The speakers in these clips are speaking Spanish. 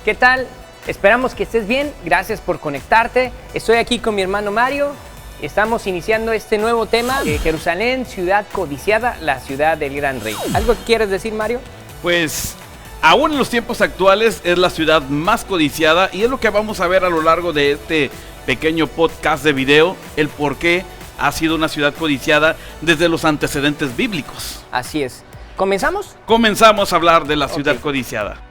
¿Qué tal? Esperamos que estés bien, gracias por conectarte. Estoy aquí con mi hermano Mario. Estamos iniciando este nuevo tema de Jerusalén, ciudad codiciada, la ciudad del gran rey. ¿Algo que quieres decir, Mario? Pues aún en los tiempos actuales es la ciudad más codiciada y es lo que vamos a ver a lo largo de este pequeño podcast de video, el por qué ha sido una ciudad codiciada desde los antecedentes bíblicos. Así es. ¿Comenzamos? Comenzamos a hablar de la ciudad codiciada.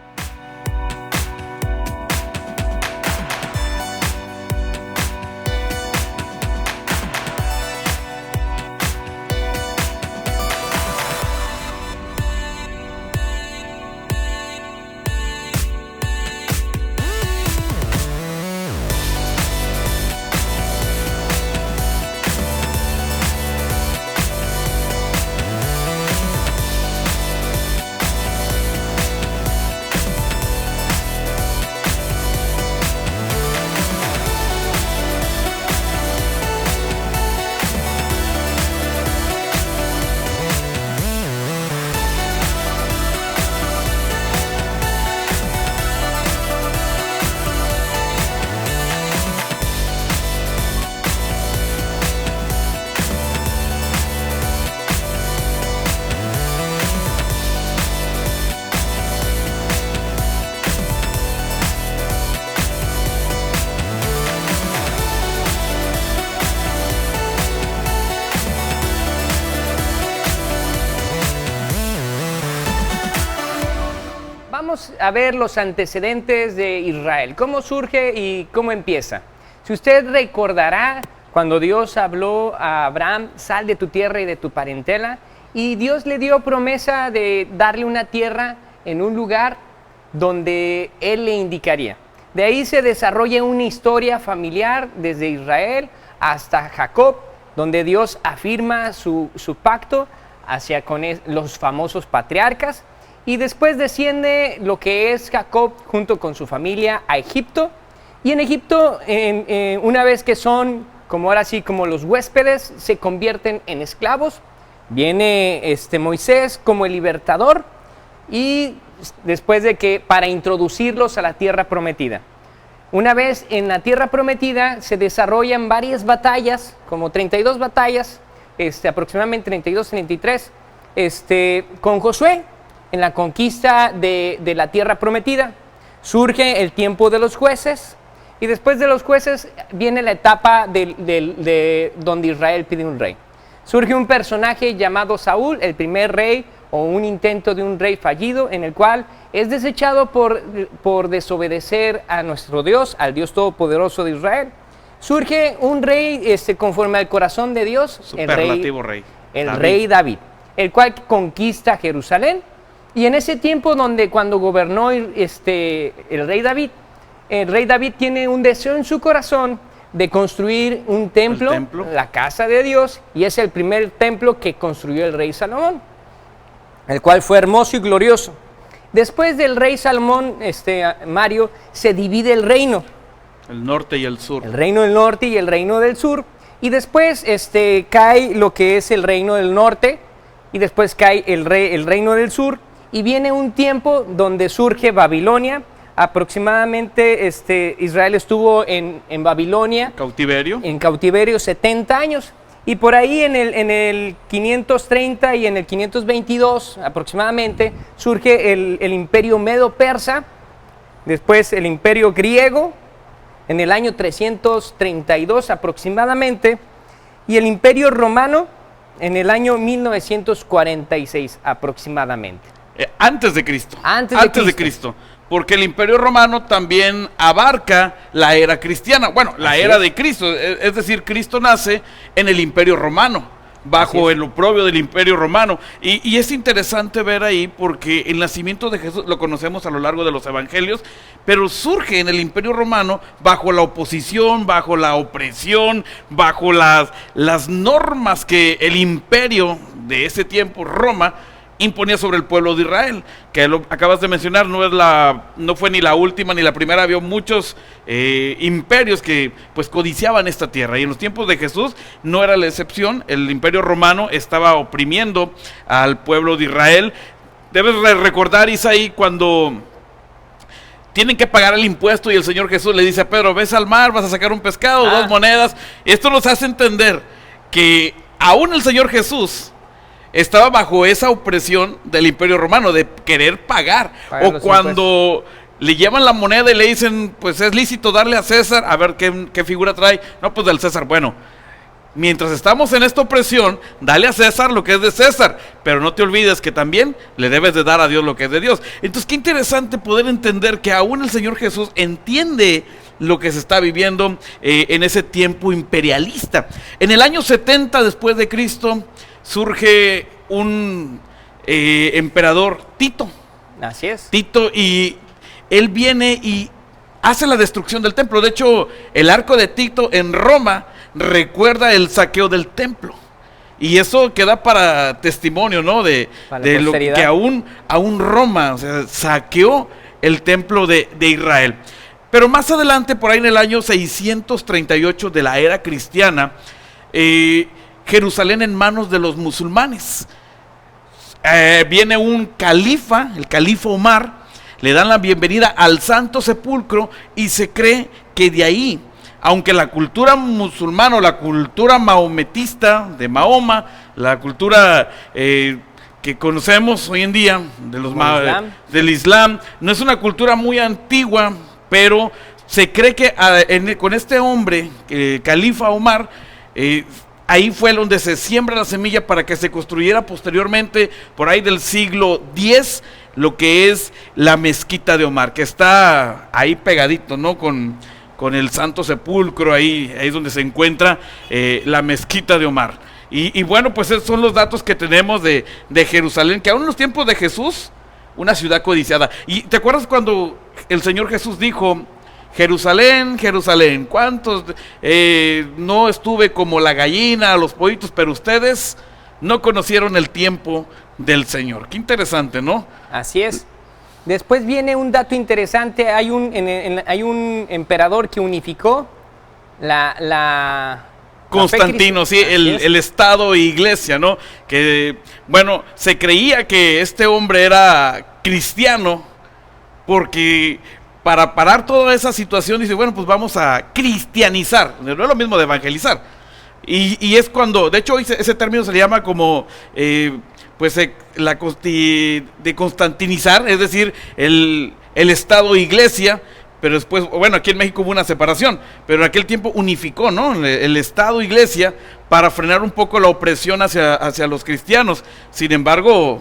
Vamos a ver los antecedentes de Israel, cómo surge y cómo empieza. Si usted recordará cuando Dios habló a Abraham, sal de tu tierra y de tu parentela, y Dios le dio promesa de darle una tierra en un lugar donde Él le indicaría. De ahí se desarrolla una historia familiar desde Israel hasta Jacob, donde Dios afirma su pacto hacia con los famosos patriarcas. Y después desciende lo que es Jacob junto con su familia a Egipto. Y en Egipto, una vez que son, como ahora sí, como los huéspedes, se convierten en esclavos. Viene Moisés como el libertador y después de que, para introducirlos a la tierra prometida. Una vez en la tierra prometida se desarrollan varias batallas, como 32 batallas, aproximadamente 32, 33, con Josué. En la conquista de la tierra prometida, surge el tiempo de los jueces, y después de los jueces viene la etapa de donde Israel pide un rey. Surge un personaje llamado Saúl, el primer rey, o un intento de un rey fallido, en el cual es desechado por desobedecer a nuestro Dios, al Dios Todopoderoso de Israel. Surge un rey conforme al corazón de Dios, el rey David, el cual conquista Jerusalén. Y en ese tiempo cuando gobernó el rey David tiene un deseo en su corazón de construir un templo, la casa de Dios, y es el primer templo que construyó el rey Salomón, el cual fue hermoso y glorioso. Después del rey Salomón, Mario, se divide el reino. El norte y el sur. El reino del norte y el reino del sur. Y después cae lo que es el reino del norte, y después cae el reino del sur. Y viene un tiempo donde surge Babilonia. Aproximadamente Israel estuvo en Babilonia. En cautiverio 70 años. Y por ahí en el 530 y en el 522 aproximadamente surge el imperio medo-persa. Después el imperio griego en el año 332 aproximadamente. Y el imperio romano en el año 1946 aproximadamente. Antes de Cristo. Antes de Cristo. Porque el Imperio Romano también abarca la era cristiana. Bueno, la era de Cristo. Es decir, Cristo nace en el Imperio Romano, bajo el oprobio del Imperio Romano. Y es interesante ver ahí porque el nacimiento de Jesús lo conocemos a lo largo de los evangelios, pero surge en el Imperio Romano bajo la oposición, bajo la opresión, bajo las normas que el imperio de ese tiempo, Roma, imponía sobre el pueblo de Israel, que lo acabas de mencionar, no fue ni la última ni la primera. Había muchos imperios que pues codiciaban esta tierra, y en los tiempos de Jesús no era la excepción. El imperio romano estaba oprimiendo al pueblo de Israel. Debes recordar, Isaí, cuando tienen que pagar el impuesto y el Señor Jesús le dice a Pedro, ves al mar, vas a sacar un pescado, 2 monedas. Esto nos hace entender que aún el Señor Jesús estaba bajo esa opresión del Imperio Romano, de querer pagar. O cuando le llevan la moneda y le dicen, pues es lícito darle a César, a ver qué figura trae. No, pues del César. Bueno, mientras estamos en esta opresión, dale a César lo que es de César, pero no te olvides que también le debes de dar a Dios lo que es de Dios. Entonces, qué interesante poder entender que aún el Señor Jesús entiende lo que se está viviendo en ese tiempo imperialista. En el año 70 después de Cristo, surge un emperador, Tito. Así es. Tito, y él viene y hace la destrucción del templo. De hecho, el arco de Tito en Roma recuerda el saqueo del templo. Y eso queda para testimonio, ¿no? De lo que aún Roma, o sea, saqueó el templo de Israel. Pero más adelante, por ahí en el año 638 de la era cristiana, Jerusalén en manos de los musulmanes. Viene un califa, el califa Omar, le dan la bienvenida al Santo Sepulcro y se cree que de ahí, aunque la cultura musulmana o la cultura maometista de Mahoma, la cultura que conocemos hoy en día del Islam, no es una cultura muy antigua, pero se cree que con este hombre, califa Omar, ahí fue donde se siembra la semilla para que se construyera posteriormente, por ahí del siglo X, lo que es la mezquita de Omar, que está ahí pegadito, ¿no? Con el Santo Sepulcro, ahí es donde se encuentra la mezquita de Omar. Y bueno, pues esos son los datos que tenemos de Jerusalén, que aún en los tiempos de Jesús, una ciudad codiciada. ¿Y te acuerdas cuando el Señor Jesús dijo, Jerusalén, Jerusalén, cuántos no estuve como la gallina, los pollitos, pero ustedes no conocieron el tiempo del Señor? Qué interesante, ¿no? Así es. Después viene un dato interesante, hay un emperador que unificó la Constantino, sí, el Estado e Iglesia, ¿no? Que, bueno, se creía que este hombre era cristiano porque para parar toda esa situación dice, bueno, pues vamos a cristianizar, no es lo mismo de evangelizar. Y es cuando, de hecho ese término se le llama como, de constantinizar, es decir, el Estado e Iglesia. Pero después, bueno, aquí en México hubo una separación, pero en aquel tiempo unificó, ¿no? El Estado, Iglesia, para frenar un poco la opresión hacia los cristianos. Sin embargo,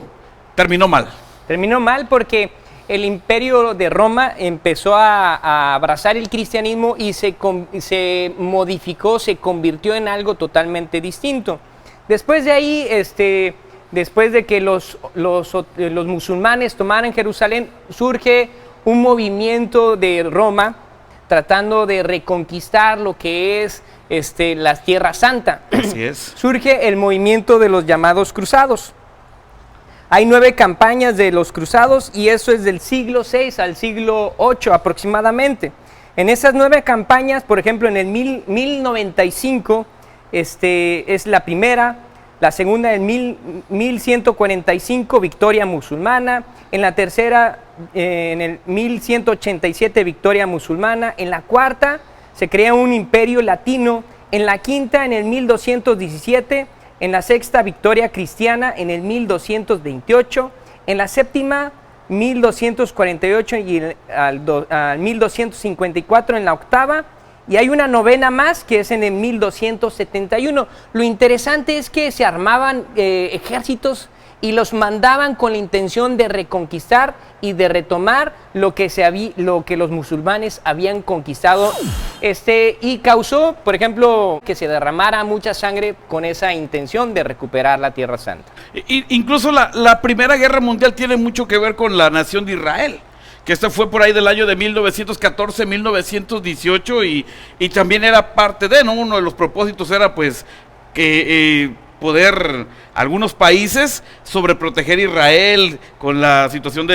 terminó mal. Terminó mal porque el imperio de Roma empezó a abrazar el cristianismo y se modificó, se convirtió en algo totalmente distinto. Después de ahí, después de que los musulmanes tomaran Jerusalén, surge un movimiento de Roma tratando de reconquistar lo que es la Tierra Santa. Así es. Surge el movimiento de los llamados cruzados. Hay 9 campañas de los cruzados y eso es del siglo VI al siglo VIII aproximadamente. En esas 9 campañas, por ejemplo, en el 1095 es la primera. La segunda en 1145, victoria musulmana. En la tercera, en el 1187, victoria musulmana. En la cuarta, se crea un imperio latino. En la quinta, en el 1217. En la sexta, victoria cristiana. En el 1228. En la séptima, 1248 y al 1254 en la octava. Y hay una novena más que es en el 1271. Lo interesante es que se armaban ejércitos y los mandaban con la intención de reconquistar y de retomar lo que los musulmanes habían conquistado. Y causó, por ejemplo, que se derramara mucha sangre con esa intención de recuperar la Tierra Santa. Incluso la Primera Guerra Mundial tiene mucho que ver con la nación de Israel, que fue por ahí del año de 1914, 1918 y también era parte de, ¿no? Uno de los propósitos era pues que poder algunos países sobreproteger Israel con la situación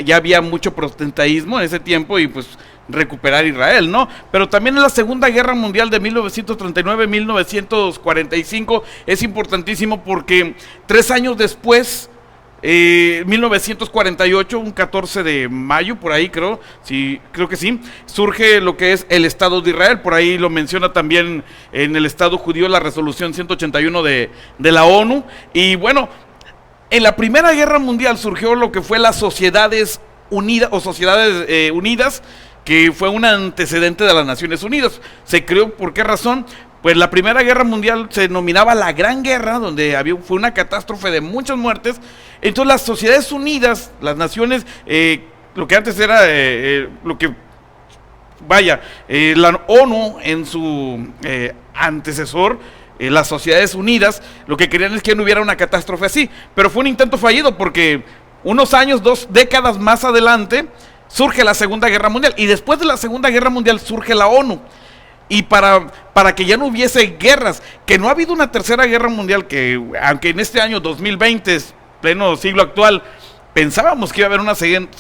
ya había mucho protestantismo en ese tiempo y pues recuperar Israel, ¿no? Pero también en la Segunda Guerra Mundial de 1939-1945 es importantísimo porque 3 años después 1948, un 14 de mayo, por ahí creo que sí, surge lo que es el Estado de Israel. Por ahí lo menciona también en el Estado judío la resolución 181 de la ONU. Y bueno, en la Primera Guerra Mundial surgió lo que fue las Sociedades Unidas o Sociedades Unidas, que fue un antecedente de las Naciones Unidas. Se creó, ¿por qué razón? Pues la Primera Guerra Mundial se denominaba la Gran Guerra, donde fue una catástrofe de muchas muertes. Entonces las Sociedades Unidas, las naciones, lo que antes era, la ONU en su antecesor, las Sociedades Unidas, lo que querían es que no hubiera una catástrofe así. Pero fue un intento fallido porque unos años, 2 décadas más adelante, surge la Segunda Guerra Mundial. Y después de la Segunda Guerra Mundial surge la ONU. Y para que ya no hubiese guerras, que no ha habido una tercera guerra mundial, que aunque en este año 2020, pleno siglo actual, pensábamos que iba a haber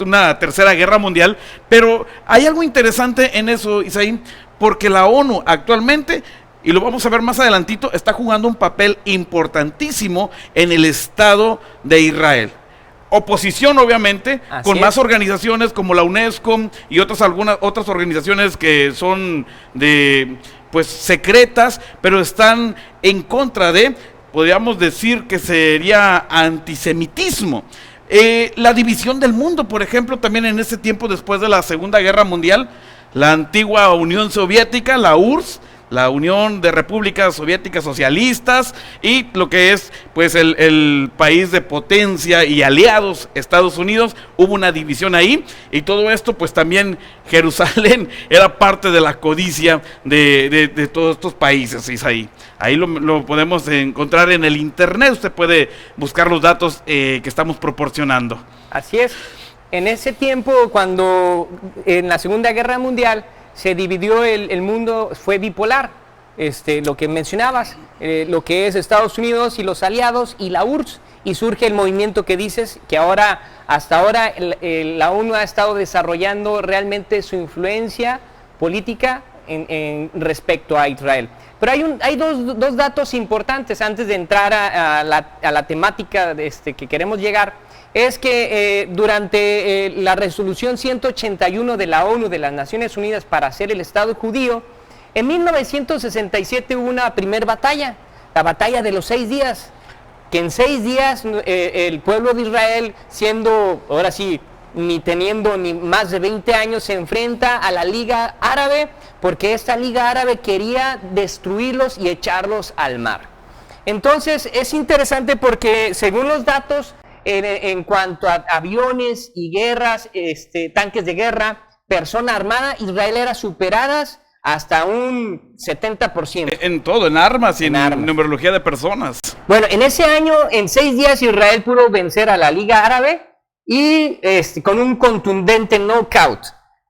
una tercera guerra mundial, pero hay algo interesante en eso, Isaí, porque la ONU actualmente, y lo vamos a ver más adelantito, está jugando un papel importantísimo en el Estado de Israel. Oposición, obviamente, Así con es. más organizaciones como la UNESCO y algunas otras organizaciones que son pues secretas, pero están en contra de, podríamos decir que sería antisemitismo. La división del mundo, por ejemplo, también en ese tiempo después de la Segunda Guerra Mundial, la antigua Unión Soviética, la URSS, la Unión de Repúblicas Soviéticas Socialistas, y lo que es pues el país de potencia y aliados, Estados Unidos. Hubo una división ahí, y todo esto pues también Jerusalén era parte de la codicia de todos estos países, Isaí. Ahí lo podemos encontrar en el internet, usted puede buscar los datos que estamos proporcionando. Así es. En ese tiempo, cuando en la Segunda Guerra Mundial se dividió el mundo, fue bipolar, lo que mencionabas, lo que es Estados Unidos y los aliados y la URSS, y surge el movimiento que dices, que hasta ahora la ONU ha estado desarrollando realmente su influencia política en respecto a Israel. Pero hay dos datos importantes antes de entrar a la temática que queremos llegar. Es que durante la resolución 181 de la ONU, de las Naciones Unidas, para hacer el Estado judío, en 1967 hubo una primera batalla, la batalla de los 6 días, que en 6 días el pueblo de Israel, siendo, ahora sí, ni teniendo ni más de 20 años, se enfrenta a la Liga Árabe, porque esta Liga Árabe quería destruirlos y echarlos al mar. Entonces es interesante porque según los datos, en cuanto a aviones y guerras, tanques de guerra, persona armada, Israel era superadas hasta un 70%. En todo, en armas y en numerología de personas. Bueno, en ese año, en 6 días, Israel pudo vencer a la Liga Árabe y con un contundente knockout.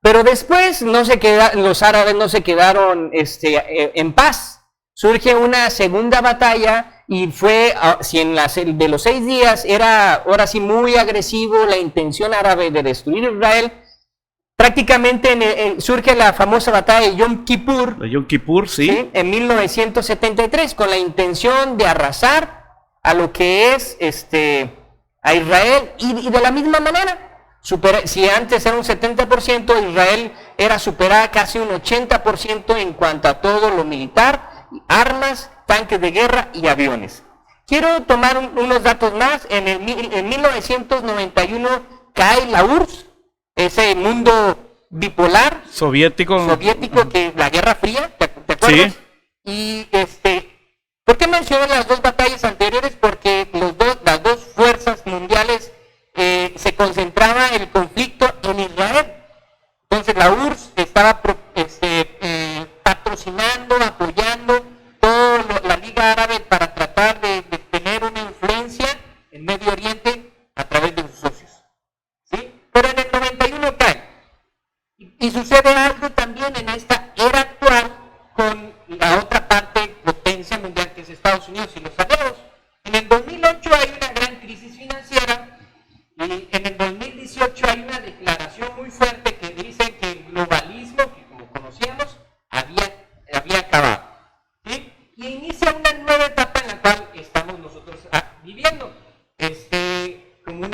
Pero después los árabes no se quedaron en paz. Surge una segunda batalla. Y fue, si de los 6 días era ahora sí muy agresivo la intención árabe de destruir Israel, prácticamente surge la famosa batalla de Yom Kippur. De Yom Kippur, sí. En 1973, con la intención de arrasar a lo que es a Israel, y de la misma manera, si antes era un 70%, Israel era superada casi un 80% en cuanto a todo lo militar, armas, tanques de guerra y aviones. Quiero tomar unos datos más. En 1991 cae la URSS, ese mundo bipolar soviético, que la Guerra Fría, ¿te acuerdas? Sí. Y ¿por qué mencioné las dos batallas anteriores? Porque las dos fuerzas mundiales se concentraba el conflicto en Israel. Entonces la URSS estaba patrocinando, apoyando la Liga Árabe para tratar de tener una influencia en Medio Oriente a través de sus socios, ¿sí? Pero en el 91 cae. Y sucede algo también en esta era actual con la otra parte potencia mundial, que es Estados Unidos y los aliados. En el 2008 hay una gran crisis financiera, y en el 2018 hay una declaración muy fuerte que dice que el globalismo, que como conocíamos, había acabado. ¿Sí? Y inicia una nueva etapa en la cual estamos nosotros viviendo, como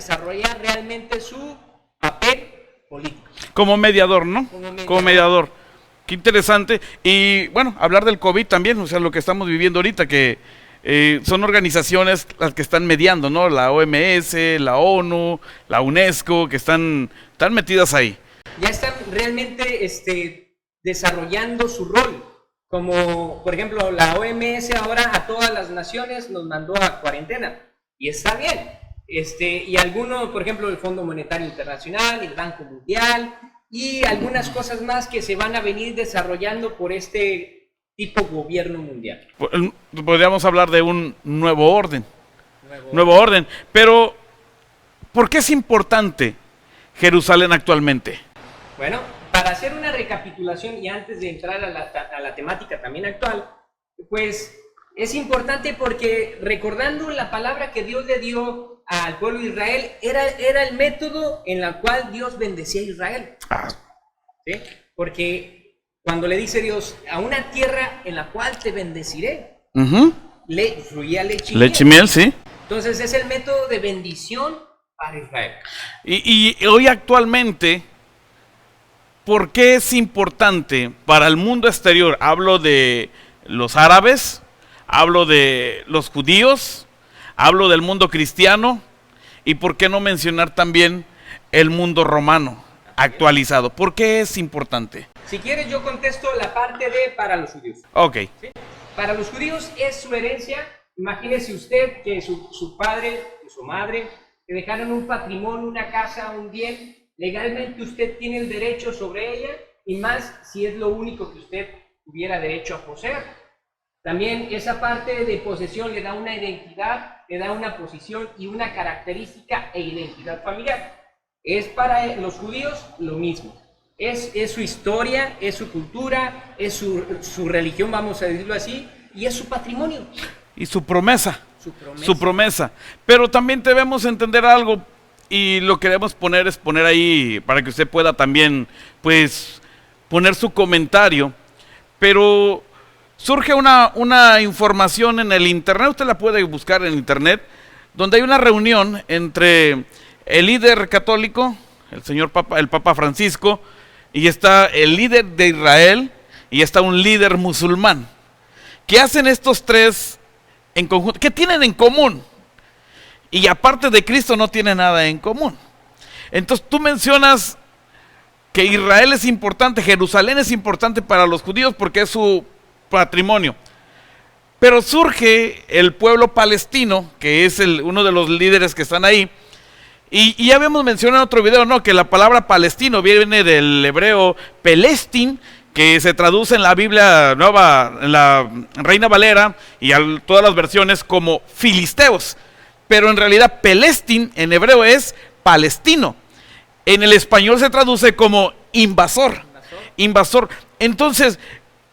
desarrollar realmente su papel político. Como mediador, ¿no? Como mediador. Qué interesante. Y bueno, hablar del COVID también, o sea, lo que estamos viviendo ahorita, que son organizaciones las que están mediando, ¿no? La OMS, la ONU, la UNESCO, que están metidas ahí. Ya están realmente desarrollando su rol. Como, por ejemplo, la OMS ahora a todas las naciones nos mandó a cuarentena. Y está bien. Y algunos, por ejemplo, el Fondo Monetario Internacional, el Banco Mundial y algunas cosas más que se van a venir desarrollando por este tipo gobierno mundial. Podríamos hablar de un nuevo orden. Nuevo orden. Pero, ¿por qué es importante Jerusalén actualmente? Bueno, para hacer una recapitulación y antes de entrar a la temática también actual, pues es importante porque recordando la palabra que Dios le dio al pueblo de Israel, era el método en el cual Dios bendecía a Israel. ¿Sí? Porque cuando le dice Dios, a una tierra en la cual te bendeciré, fluía leche y miel, sí. Entonces es el método de bendición para Israel. Y hoy actualmente, ¿por qué es importante para el mundo exterior? Hablo de los árabes, hablo de los judíos, hablo del mundo cristiano, y por qué no mencionar también el mundo romano actualizado. ¿Por qué es importante? Si quieres yo contesto la parte de para los judíos. Ok. ¿Sí? Para los judíos es su herencia. Imagínese usted que su padre y su madre le dejaron un patrimonio, una casa, un bien. Legalmente usted tiene el derecho sobre ella, y más si es lo único que usted tuviera derecho a poseer. También esa parte de posesión le da una identidad, le da una posición y una característica e identidad familiar. Es para los judíos lo mismo. Es su historia, es su cultura, es su religión, vamos a decirlo así, y es su patrimonio. Y su promesa. Su promesa. Pero también debemos entender algo, y lo que debemos poner es poner ahí para que usted pueda también, pues, poner su comentario. Pero surge una información en el internet, usted la puede buscar en internet, donde hay una reunión entre el líder católico, el Papa Francisco, y está el líder de Israel, y está un líder musulmán. ¿Qué hacen estos tres en conjunto? ¿Qué tienen en común? Y aparte de Cristo no tiene nada en común. Entonces tú mencionas que Israel es importante, Jerusalén es importante para los judíos porque es su patrimonio. Pero surge el pueblo palestino, que es uno de los líderes que están ahí. Y ya habíamos mencionado en otro video, ¿no?, que la palabra palestino viene del hebreo pelestin, que se traduce en la Biblia Nueva, en la Reina Valera y todas las versiones como filisteos. Pero en realidad pelestin en hebreo es palestino. En el español se traduce como invasor. Entonces,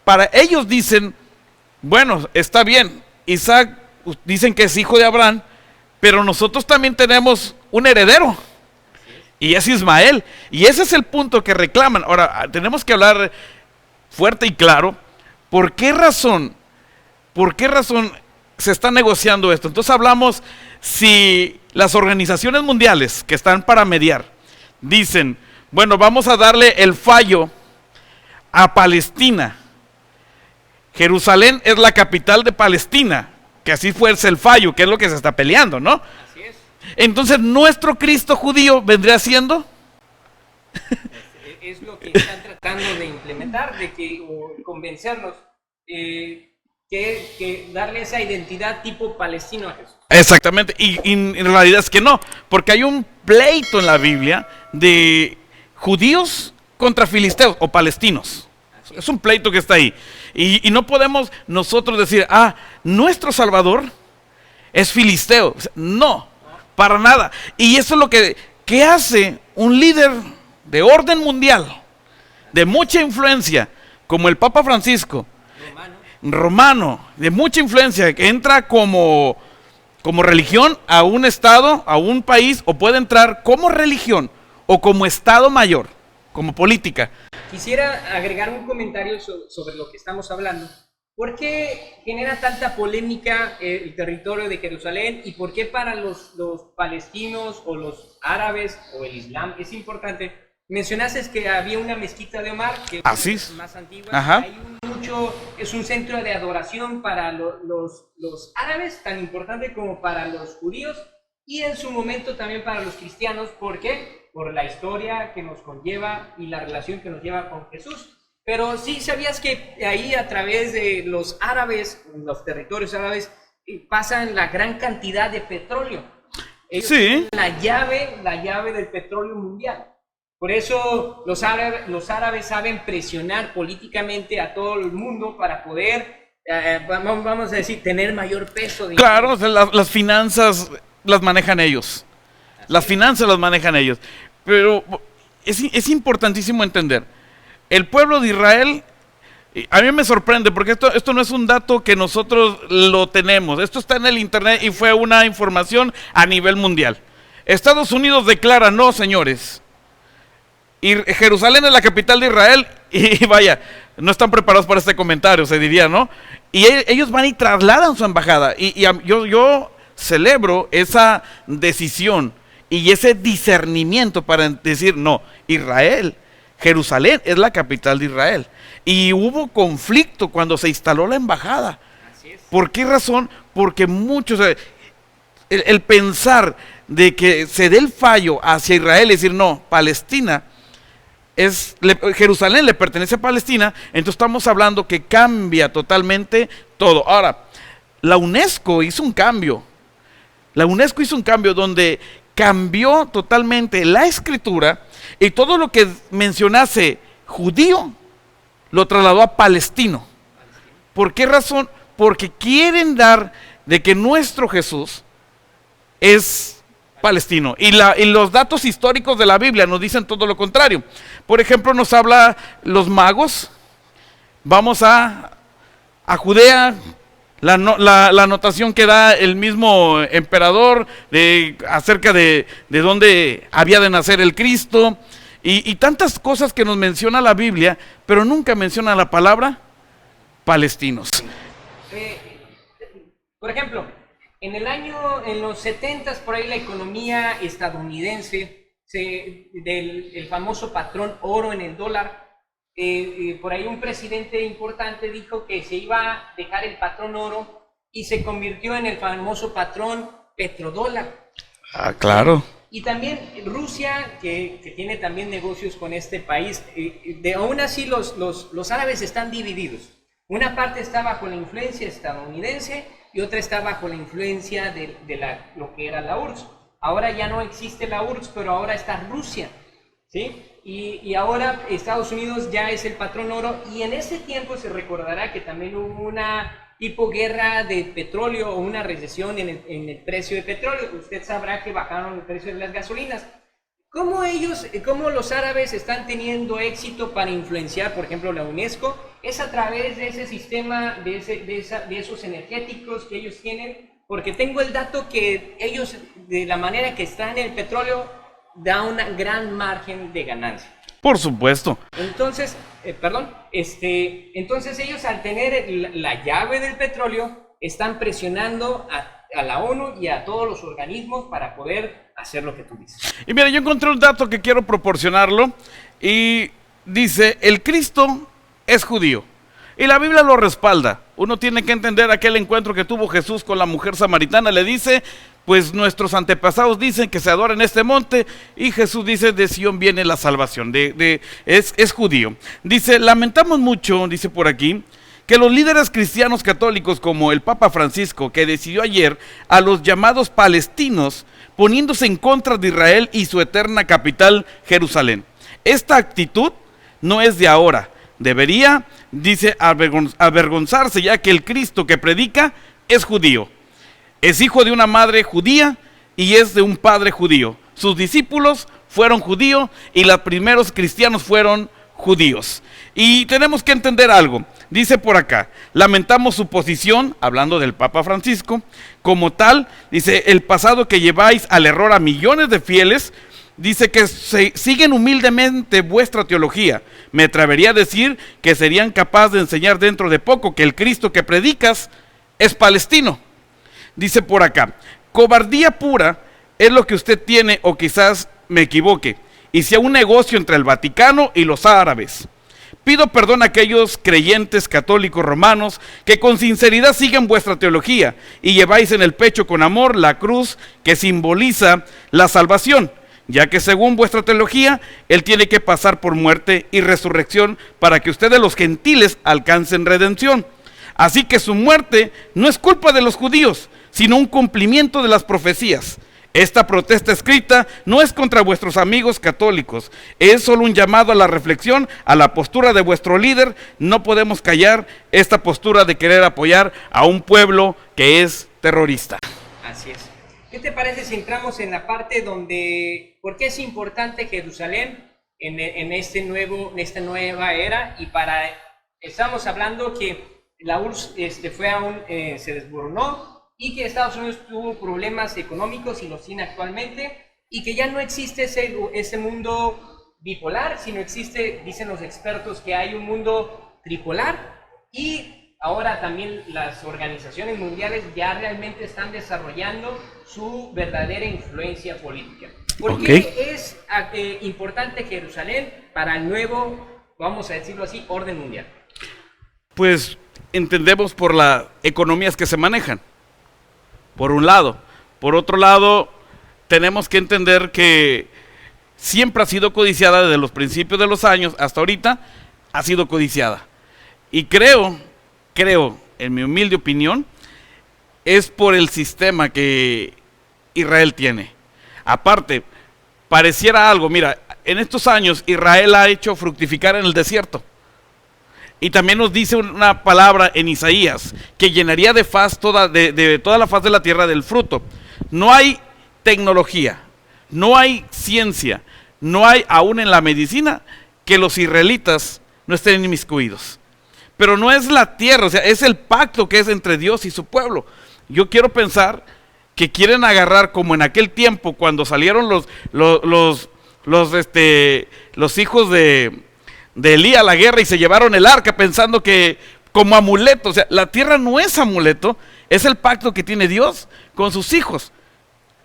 para ellos dicen, bueno, está bien, Isaac dicen que es hijo de Abraham, pero nosotros también tenemos un heredero, y es Ismael. Y ese es el punto que reclaman. Ahora, tenemos que hablar fuerte y claro, ¿por qué razón se está negociando esto? Entonces hablamos, si las organizaciones mundiales que están para mediar dicen, bueno, vamos a darle el fallo a Palestina, Jerusalén es la capital de Palestina, que así fuese el fallo, que es lo que se está peleando, ¿no? Así es. Entonces, ¿nuestro Cristo judío vendría siendo? Es lo que están tratando de implementar, o convencernos, que darle esa identidad tipo palestino a Jesús. Exactamente, y en realidad es que no, porque hay un pleito en la Biblia de judíos contra filisteos o palestinos. Es un pleito que está ahí. Y no podemos nosotros decir, nuestro Salvador es filisteo. No, para nada. Y eso es lo que hace un líder de orden mundial, de mucha influencia, como el Papa Francisco, romano, de mucha influencia, que entra como religión a un estado, a un país, o puede entrar como religión o como estado mayor, como política. Quisiera agregar un comentario sobre lo que estamos hablando. ¿por qué genera tanta polémica el territorio de Jerusalén y por qué para los palestinos o los árabes o el Islam es importante? Mencionaste que había una mezquita de Omar, que es más antigua. Ajá. Es un centro de adoración para los árabes, tan importante como para los judíos, y en su momento también para los cristianos. ¿Por qué? Por la historia que nos conlleva y la relación que nos lleva con Jesús. Pero sí sabías que ahí a través de los árabes, los territorios árabes, pasan la gran cantidad de petróleo. Ellos tienen la llave del petróleo mundial. Por eso los árabes saben presionar políticamente a todo el mundo para poder, vamos a decir, tener mayor peso. Claro, o sea, las finanzas las manejan ellos. Las finanzas las manejan ellos. Pero es importantísimo entender. El pueblo de Israel, a mí me sorprende porque esto no es un dato que nosotros lo tenemos. Esto está en el internet y fue una información a nivel mundial. Estados Unidos declara, no señores, y Jerusalén es la capital de Israel, y vaya, no están preparados para este comentario, se diría, ¿no? Y ellos van y trasladan su embajada, y yo celebro esa decisión y ese discernimiento para decir, no, Israel, Jerusalén es la capital de Israel. Y hubo conflicto cuando se instaló la embajada. Así es. ¿Por qué razón? Porque muchos, el pensar de que se dé el fallo hacia Israel, es decir, no, Palestina, Jerusalén le pertenece a Palestina, entonces estamos hablando que cambia totalmente todo. Ahora, la UNESCO hizo un cambio. La UNESCO hizo un cambio donde cambió totalmente la escritura y todo lo que mencionase judío lo trasladó a palestino. ¿Por qué razón? Porque quieren dar de que nuestro Jesús es palestino. Y los datos históricos de la Biblia nos dicen todo lo contrario. Por ejemplo, nos habla los magos. Vamos a Judea, la anotación que da el mismo emperador acerca de dónde había de nacer el Cristo. Y tantas cosas que nos menciona la Biblia, pero nunca menciona la palabra palestinos. Por ejemplo, en los 70s, por ahí la economía estadounidense, del famoso patrón oro en el dólar, por ahí un presidente importante dijo que se iba a dejar el patrón oro y se convirtió en el famoso patrón petrodólar. Ah, claro. Y también Rusia, que tiene también negocios con este país, aún así los árabes están divididos. Una parte está bajo la influencia estadounidense y otra está bajo la influencia de lo que era la URSS. Ahora ya no existe la URSS, pero ahora está Rusia, ¿sí? Y ahora Estados Unidos ya es el patrón oro, y en ese tiempo se recordará que también hubo una tipo guerra de petróleo o una recesión en el precio de petróleo. Usted sabrá que bajaron el precio de las gasolinas. ¿Cómo los árabes están teniendo éxito para influenciar, por ejemplo, la UNESCO? Es a través de ese sistema, de esos energéticos que ellos tienen, porque tengo el dato que ellos, de la manera que están en el petróleo, da un gran margen de ganancia. Por supuesto. Entonces, entonces ellos, al tener la llave del petróleo, están presionando a la ONU y a todos los organismos para poder hacer lo que tú dices. Y mira, yo encontré un dato que quiero proporcionarlo y dice, el Cristo es judío y la Biblia lo respalda. Uno tiene que entender aquel encuentro que tuvo Jesús con la mujer samaritana. Le dice, pues nuestros antepasados dicen que se adora en este monte, y Jesús dice, de Sión viene la salvación, es judío. Dice, lamentamos mucho, dice por aquí, que los líderes cristianos católicos como el Papa Francisco, que decidió ayer a los llamados palestinos, poniéndose en contra de Israel y su eterna capital, Jerusalén. Esta actitud no es de ahora. Debería, dice, avergonzarse, ya que el Cristo que predica es judío. Es hijo de una madre judía y es de un padre judío. Sus discípulos fueron judíos y los primeros cristianos fueron judíos. Y tenemos que entender algo. Dice por acá, lamentamos su posición, hablando del Papa Francisco, como tal, dice, el pasado que lleváis al error a millones de fieles, dice que siguen humildemente vuestra teología. Me atrevería a decir que serían capaces de enseñar dentro de poco que el Cristo que predicas es palestino. Dice por acá, cobardía pura es lo que usted tiene, o quizás me equivoque, y sea un negocio entre el Vaticano y los árabes. Pido perdón a aquellos creyentes católicos romanos que con sinceridad siguen vuestra teología y lleváis en el pecho con amor la cruz que simboliza la salvación, ya que según vuestra teología, Él tiene que pasar por muerte y resurrección para que ustedes los gentiles alcancen redención. Así que su muerte no es culpa de los judíos, sino un cumplimiento de las profecías. Esta protesta escrita no es contra vuestros amigos católicos, es solo un llamado a la reflexión, a la postura de vuestro líder. No podemos callar esta postura de querer apoyar a un pueblo que es terrorista. Así es. ¿Qué te parece si entramos en la parte donde, por qué es importante Jerusalén en esta nueva era? Estamos hablando que la URSS se desmoronó, y que Estados Unidos tuvo problemas económicos y los tiene actualmente, y que ya no existe ese mundo bipolar, sino existe, dicen los expertos, que hay un mundo tripolar, y ahora también las organizaciones mundiales ya realmente están desarrollando su verdadera influencia política. ¿Por qué es importante Jerusalén para el nuevo, vamos a decirlo así, orden mundial? Pues entendemos por las economías que se manejan, por un lado. Por otro lado, tenemos que entender que siempre ha sido codiciada desde los principios de los años hasta ahorita, ha sido codiciada. Y creo, en mi humilde opinión, es por el sistema que Israel tiene. Aparte, pareciera algo, mira, en estos años Israel ha hecho fructificar en el desierto. Y también nos dice una palabra en Isaías, que llenaría de toda la faz de la tierra del fruto. No hay tecnología, no hay ciencia, no hay aún en la medicina que los israelitas no estén inmiscuidos. Pero no es la tierra, o sea, es el pacto que es entre Dios y su pueblo. Yo quiero pensar que quieren agarrar, como en aquel tiempo cuando salieron los hijos de Elías a la guerra y se llevaron el arca pensando que como amuleto. O sea, la tierra no es amuleto, es el pacto que tiene Dios con sus hijos.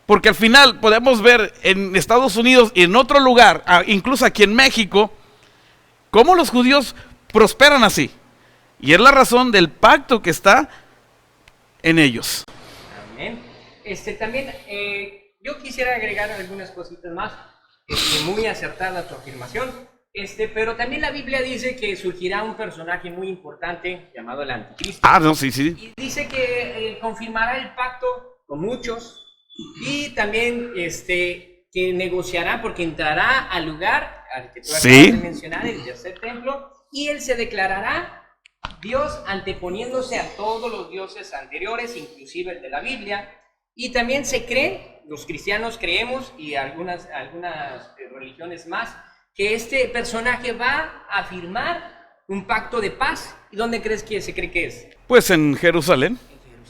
Porque al final podemos ver en Estados Unidos y en otro lugar, incluso aquí en México, cómo los judíos prosperan así. Y es la razón del pacto que está en ellos. Amén. También yo quisiera agregar algunas cositas más. Muy acertada tu afirmación. Pero también la Biblia dice que surgirá un personaje muy importante llamado el Anticristo. Sí. Y dice que confirmará el pacto con muchos, y también que negociará, porque entrará al lugar al que tú acabas de mencionar, el tercer templo, y él se declarará Dios anteponiéndose a todos los dioses anteriores, inclusive el de la Biblia. Y también se cree, los cristianos creemos, y algunas religiones más, que este personaje va a firmar un pacto de paz. ¿Y dónde crees que se cree que es? Pues en Jerusalén.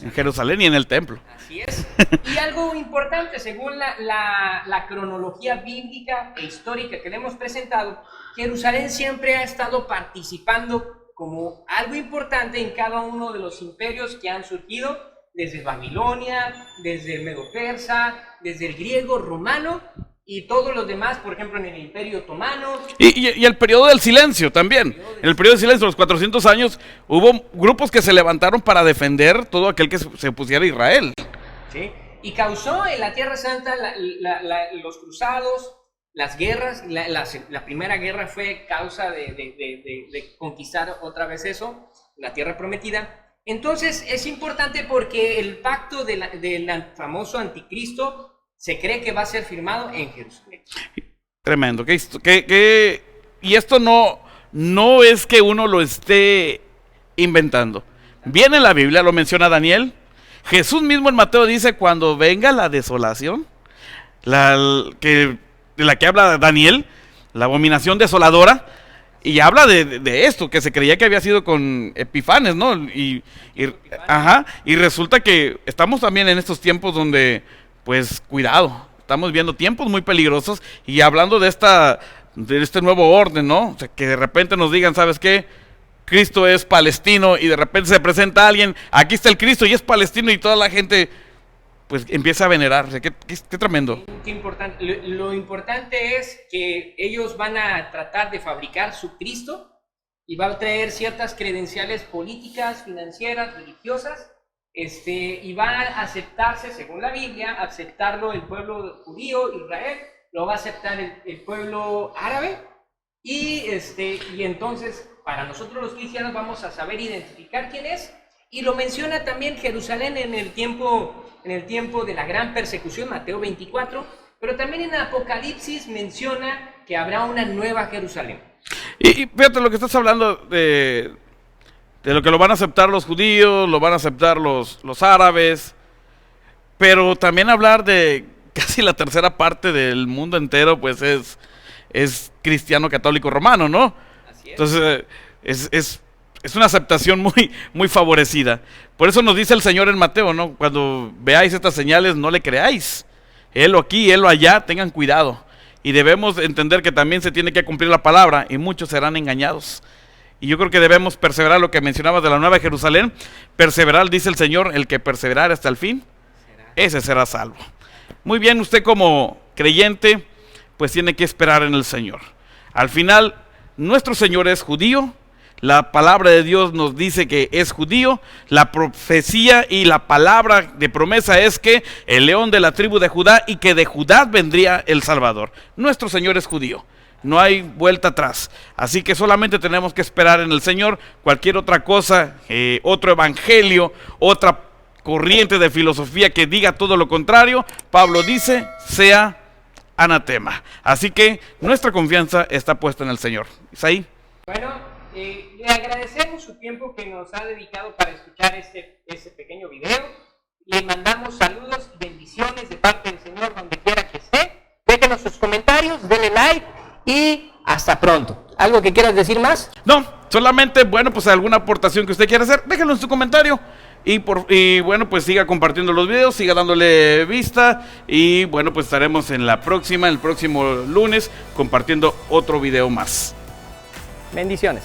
En Jerusalén y en el templo. Así es. Y algo importante, según la cronología bíblica e histórica que le hemos presentado, Jerusalén siempre ha estado participando como algo importante en cada uno de los imperios que han surgido, desde Babilonia, desde el Medo-Persa, desde el griego, romano, y todos los demás, por ejemplo, en el Imperio Otomano. Y el periodo del silencio también. En el periodo del silencio, los 400 años, hubo grupos que se levantaron para defender todo aquel que se opusiera a Israel. Sí, y causó en la Tierra Santa los cruzados, las guerras. La primera guerra fue causa de conquistar otra vez eso, la Tierra Prometida. Entonces es importante porque el pacto del famoso Anticristo se cree que va a ser firmado en Jerusalén. Tremendo. Y esto no es que uno lo esté inventando. Viene en la Biblia, lo menciona Daniel. Jesús mismo en Mateo dice, cuando venga la desolación, de la que habla Daniel, la abominación desoladora, y habla de esto, que se creía que había sido con Epifanes, ¿no? Y resulta que estamos también en estos tiempos donde, pues, cuidado, estamos viendo tiempos muy peligrosos y hablando de este nuevo orden, ¿no? O sea, que de repente nos digan, ¿sabes qué? Cristo es palestino y de repente se presenta alguien, aquí está el Cristo y es palestino y toda la gente pues empieza a venerar. O sea, qué tremendo. Qué importante. Lo importante es que ellos van a tratar de fabricar su Cristo y va a traer ciertas credenciales políticas, financieras, religiosas, y va a aceptarse, según la Biblia, aceptarlo el pueblo judío, Israel, lo va a aceptar el pueblo árabe, y entonces para nosotros los cristianos vamos a saber identificar quién es, y lo menciona también Jerusalén en el tiempo de la gran persecución, Mateo 24, pero también en Apocalipsis menciona que habrá una nueva Jerusalén. Y fíjate lo que estás hablando de lo que lo van a aceptar los judíos, lo van a aceptar los árabes, pero también hablar de casi la tercera parte del mundo entero, pues es cristiano, católico, romano, ¿no? Así es. Entonces es una aceptación muy favorecida. Por eso nos dice el Señor en Mateo, ¿no? Cuando veáis estas señales, no le creáis. Él aquí, él allá, tengan cuidado. Y debemos entender que también se tiene que cumplir la palabra y muchos serán engañados. Y yo creo que debemos perseverar, lo que mencionabas de la Nueva Jerusalén. Perseverar, dice el Señor, el que perseverar hasta el fin, ese será salvo. Muy bien, usted como creyente, pues tiene que esperar en el Señor. Al final, nuestro Señor es judío. La palabra de Dios nos dice que es judío. La profecía y la palabra de promesa es que el león de la tribu de Judá y que de Judá vendría el Salvador. Nuestro Señor es judío. No hay vuelta atrás. Así que solamente tenemos que esperar en el Señor. Cualquier otra cosa, otro evangelio, otra corriente de filosofía que diga todo lo contrario, Pablo dice, sea anatema. Así que nuestra confianza está puesta en el Señor. Isaí. Bueno, le agradecemos su tiempo que nos ha dedicado para escuchar este pequeño video. Le mandamos saludos y bendiciones de parte del Señor donde quiera que esté. Déjenos sus comentarios, denle like y hasta pronto. ¿Algo que quieras decir más? No, solamente, bueno, pues alguna aportación que usted quiera hacer, déjenlo en su comentario. Y bueno, pues siga compartiendo los videos, siga dándole vista. Y bueno, pues estaremos en el próximo lunes, compartiendo otro video más. Bendiciones.